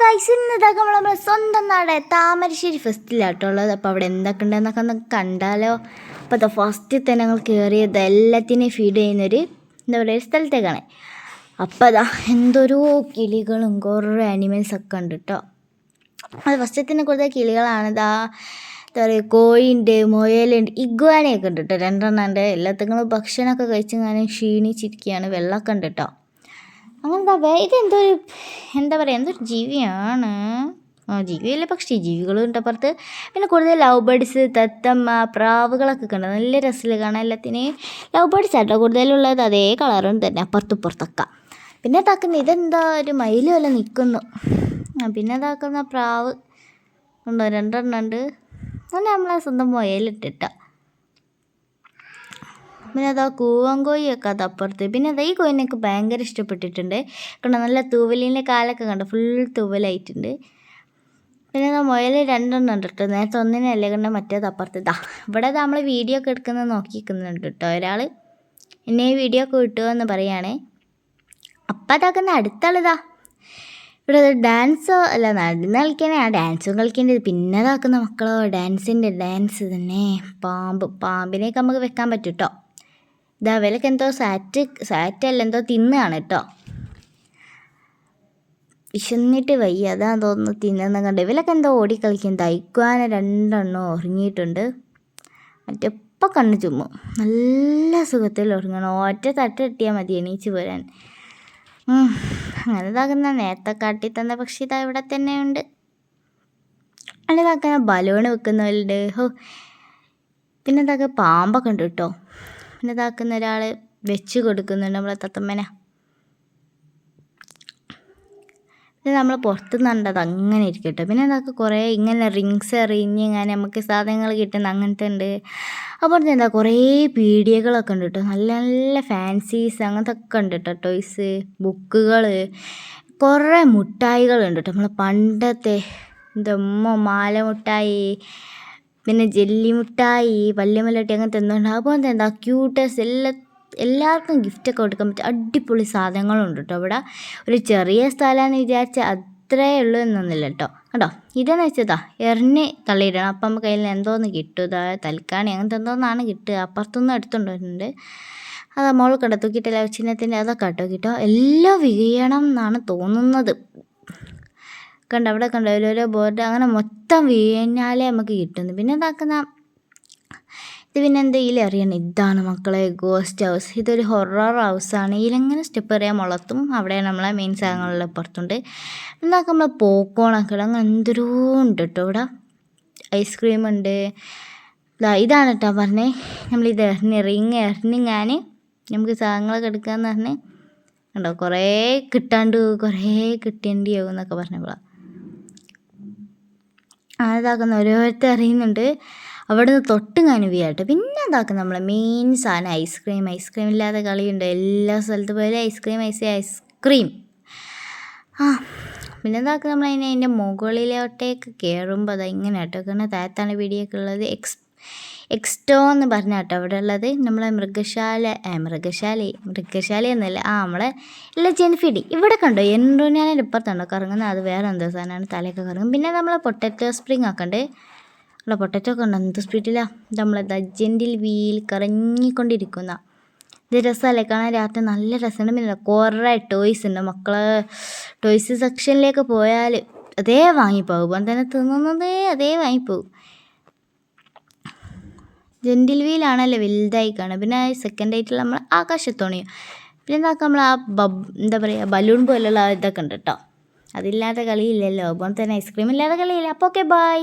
Guys ഇന്നതൊക്കെ നമ്മളെ സ്വന്തം നാട് താമരശ്ശേരി ഫെസ്റ്റിലാട്ടുള്ളത്. അപ്പോൾ അവിടെ എന്തൊക്കെ ഉണ്ടെന്നൊക്കെ ഒന്ന് കണ്ടാലോ. അപ്പോൾ അത് ഫസ്റ്റിൽ തന്നെ ഞങ്ങൾ കയറിയത് എല്ലാത്തിനെയും ഫീഡ് ചെയ്യുന്നൊരു എന്താ പറയുക സ്ഥലത്തേക്കാണ്. അപ്പോൾ അതാ എന്തൊരു കിളികളും കുറേ ആനിമൽസൊക്കെ ഉണ്ട് കേട്ടോ. അത് ഫസ്റ്റിൽ തന്നെ കൂടുതൽ കിളികളാണ്. ഇതാ എന്താ പറയുക കോഴിയുണ്ട്, മുയലുണ്ട്, ഇഗ്വാനയൊക്കെ ഉണ്ട് കേട്ടോ. രണ്ടെണ്ണം ഉണ്ട്. എല്ലാത്തിനും ഭക്ഷണമൊക്കെ കഴിച്ചിങ്ങനെ ക്ഷീണിച്ചിരിക്കുകയാണ്. വെള്ളമൊക്കെ ഉണ്ട് കേട്ടോ. അങ്ങനെന്താ ഇതെന്തോ ഒരു എന്താ പറയുക എന്തൊരു ജീവിയാണ്. ജീവിയല്ല പക്ഷി ജീവികളും ഉണ്ട് അപ്പുറത്ത്. പിന്നെ കൂടുതൽ ലവ് ബേർഡ്സ്, തത്തമ്മ, പ്രാവുകളൊക്കെ കണ്ടു. നല്ല രസത്തിൽ കാണാൻ എല്ലാത്തിനെയും. ലവ് ബേർഡ്സ് ആട്ടോ കൂടുതലുള്ളത്. അതേ കളറും തന്നെ അപ്പുറത്തുപ്പുറത്തൊക്കെ. പിന്നെ താക്കുന്ന ഇതെന്താ ഒരു മയിൽ വല്ല നിൽക്കുന്നു. പിന്നെ താക്കുന്ന പ്രാവ് ഉണ്ടോ, രണ്ടെണ്ണം ഉണ്ട്. അങ്ങനെ നമ്മളെ സ്വന്തം മുയലിട്ടിട്ട. പിന്നെ അതാ കൂവങ്കോയൊക്കെ അത് അപ്പുറത്ത്. പിന്നെ അതാ ഈ കോയിനെ എനിക്ക് ഭയങ്കര ഇഷ്ടപ്പെട്ടിട്ടുണ്ട്. കണ്ടോ നല്ല തൂവലിൻ്റെ കാലൊക്കെ കണ്ടോ, ഫുൾ തൂവലായിട്ടുണ്ട്. പിന്നെ അതാ മുയൽ രണ്ടെണ്ണം ഉണ്ട് കേട്ടോ. നേരത്തെ ഒന്നിനല്ലേ കണ്ട മറ്റേത് അപ്പുറത്ത്. ഇതാ ഇവിടെ നമ്മൾ വീഡിയോ ഒക്കെ എടുക്കുന്നത് നോക്കിക്കുന്നുണ്ട് കേട്ടോ. ഒരാൾ എന്നെ ഈ വീഡിയോ ഒക്കെ കിട്ടുമോ എന്ന് പറയുകയാണേ. അപ്പം അതാക്കുന്ന അടുത്താളിതാ ഇവിടെ ഡാൻസോ അല്ല നടന്ന് കളിക്കാനേ. ആ ഡാൻസും കളിക്കേണ്ടത്. പിന്നെ അതാക്കുന്ന മക്കളോ ഡാൻസ് തന്നെ. പാമ്പിനെയൊക്കെ നമുക്ക് വെക്കാൻ പറ്റും കേട്ടോ. ഇതാ വിലക്ക് എന്തോ സാറ്റല്ല എന്തോ തിന്നാണ് കേട്ടോ. വിശന്നിട്ട് വയ്യ അതാ തോന്നുന്നു തിന്നുന്ന കണ്ട്. ഇവലൊക്കെ എന്തോ ഓടിക്കളിക്കും. തയ്ക്കുവാൻ രണ്ടെണ്ണം ഉറങ്ങിയിട്ടുണ്ട്. മറ്റെപ്പോൾ കണ്ണ് ചുമ്മും. നല്ല സുഖത്തിൽ ഉറങ്ങണം. ഒറ്റ തട്ട് കിട്ടിയാൽ മതി എണീച്ച് പോരാൻ. അങ്ങനെ ഇതാക്കുന്ന നേരത്തെ കാട്ടി തന്ന പക്ഷി ഇതാ ഇവിടെ തന്നെ ഉണ്ട്. അല്ല ഇതാക്കുന്ന ബലൂൺ വെക്കുന്നവരുണ്ട്. പിന്നെ ഇതാക്കുക പാമ്പൊക്കെ ഉണ്ട് കേട്ടോ. പിന്നെ ഇതാക്കുന്ന ഒരാൾ വെച്ച് കൊടുക്കുന്നുണ്ട് നമ്മളെ തത്തമ്മനെ. പിന്നെ നമ്മൾ പുറത്തുനിന്ന് കണ്ടത് അങ്ങനെ ഇരിക്കും കേട്ടോ. പിന്നെ അതൊക്കെ കുറേ ഇങ്ങനെ റിങ്സ് എറിഞ്ഞ് ഇങ്ങനെ നമുക്ക് സാധനങ്ങൾ കിട്ടുന്ന അങ്ങനത്തെ ഉണ്ട്. അപ്പോൾ എന്താ കുറേ പീഡിയകളൊക്കെ ഉണ്ട് കേട്ടോ. നല്ല നല്ല ഫാൻസീസ് അങ്ങനത്തെ ഒക്കെ ഉണ്ട് കേട്ടോ. ടോയ്സ്, ബുക്കുകൾ, കുറേ മുട്ടായികളുണ്ട് കേട്ടോ. നമ്മൾ പണ്ടത്തെ ഇതമ്മ മാല മുട്ടായി, പിന്നെ ജെല്ലി മുട്ടായി, വല്യമല്ലട്ടി അങ്ങനത്തെ എന്തുകൊണ്ട്. അപ്പോൾ എന്താ ക്യൂട്ടസ് എല്ലാവർക്കും ഗിഫ്റ്റൊക്കെ കൊടുക്കാൻ പറ്റും അടിപൊളി സാധനങ്ങളുണ്ട് കേട്ടോ. ഇവിടെ ഒരു ചെറിയ സ്ഥലമാണെന്ന് വിചാരിച്ചാൽ അത്രേ ഉള്ളൂ എന്നൊന്നുമില്ല കേട്ടോ. കേട്ടോ ഇതെന്ന് വെച്ചതാ എറിഞ്ഞ് തള്ളിയിടണം. അപ്പം നമുക്ക് കയ്യിൽ എന്തോന്ന് കിട്ടും. ഇതാ തൽക്കാണി അങ്ങനത്തെ എന്തോന്നാണ് കിട്ടുക. അപ്പുറത്തുനിന്ന് എടുത്തുകൊണ്ട് വരുന്നുണ്ട്. അത് മോൾ കണ്ടോ തൂക്കിയിട്ടില്ല ചിഹ്നത്തിൻ്റെ അതൊക്കെ കേട്ടോ കിട്ടോ. എല്ലാം വീഴണം എന്നാണ് തോന്നുന്നത്. കണ്ടോ അവിടെ കണ്ടോ ഓരോരോ ബോർഡ് അങ്ങനെ മൊത്തം വീഴാലേ നമുക്ക് കിട്ടുന്നു. പിന്നെ ഇതാക്കുന്ന ഇത് പിന്നെ എന്തെങ്കിലും അറിയണം. ഇതാണ് മക്കളെ ഗോസ്റ്റ് ഹൗസ്. ഇതൊരു ഹൊറർ ഹൗസാണ്. ഇതിലെങ്ങനെ സ്റ്റെപ്പ് എറിയാൻ മുളത്തും അവിടെ നമ്മളെ മെയിൻ സാധനങ്ങളിൽ പുറത്തുണ്ട്. എന്താക്കുക നമ്മളെ പോക്കോണൊക്കെ അങ്ങനെ എന്തോരോ ഉണ്ട് കേട്ടോ. ഇവിടെ ഐസ്ക്രീം ഉണ്ട്. ഇതാണ് കേട്ടോ പറഞ്ഞേ നമ്മളിത് എറിഞ്ഞാൽ നമുക്ക് സാധനങ്ങളൊക്കെ എടുക്കാമെന്ന് പറഞ്ഞ് കണ്ടോ കുറേ കുറേ കിട്ടേണ്ടി ആകും എന്നൊക്കെ പറഞ്ഞപ്പോഴാണ് അതാക്കുന്ന ഓരോരുത്തർ അറിയുന്നുണ്ട്. അവിടെ നിന്ന് തൊട്ടും കാനുകയാട്ടോ. പിന്നെ അതാക്കുന്ന നമ്മളെ മെയിൻ സാധനം ഐസ്ക്രീം ഇല്ലാതെ കളിയുണ്ട്. എല്ലാ സ്ഥലത്ത് പോലെ ഐസ്ക്രീം. പിന്നെ എന്താക്കുക നമ്മൾ അതിൻ്റെ മുകളിലോട്ടേക്ക് കയറുമ്പോൾ അതാ ഇങ്ങനെ കേട്ടോ. കാരണം താഴത്താണ് വീഡിയോ ഒക്കെ ഉള്ളത്. എക്സ്റ്റോ എന്ന് പറഞ്ഞ കേട്ടോ അവിടെ ഉള്ളത്. നമ്മളെ മൃഗശാല എന്നല്ല നമ്മളെ എല്ലാം ജെൻഫിഡി. ഇവിടെ കണ്ടോ എൻട്രോനാലിൻ്റെ ഇപ്പുറത്തുണ്ടോ കറങ്ങുന്നത്. അത് വേറെ എന്തോ സാധനമാണ് തലയൊക്കെ കറങ്ങും. പിന്നെ നമ്മളെ പൊട്ടറ്റോ സ്പ്രിങ് ഒക്കെ ഉണ്ട്. ഉള്ള പൊട്ടറ്റോ ഒക്കെ ഉണ്ട്. എന്ത് സ്പീഡിലാണ് നമ്മളെ ജെൻറ്റിൽ വീൽ കറങ്ങിക്കൊണ്ടിരിക്കുന്ന. ഇത് രസമല്ലേ കാണാൻ. രാത്രി നല്ല രസമുണ്ട്. പിന്നെ കുറേ ടോയ്സ് ഉണ്ട് മക്കളെ. ടോയ്സ് സെക്ഷനിലേക്ക് പോയാൽ അതേ വാങ്ങിപ്പോകും. അപ്പം തന്നെ തിന്നുന്നതേ അതേ വാങ്ങിപ്പോകും. ജെൻറ്റിൽ വീലാണല്ലോ വലുതായി കാണുക. പിന്നെ സെക്കൻഡ് ആയിട്ടുള്ള നമ്മൾ ആകാശത്തോണിയും. പിന്നെ എന്താക്കുക നമ്മൾ എന്താ പറയുക ബലൂൺ പോലുള്ള ഇതൊക്കെ ഉണ്ട് കേട്ടോ. അതില്ലാതെ കളിയില്ലല്ലോ. അപ്പം തന്നെ ഐസ്ക്രീം ഇല്ലാതെ കളിയില്ല. അപ്പോൾ ഓക്കെ ബൈ.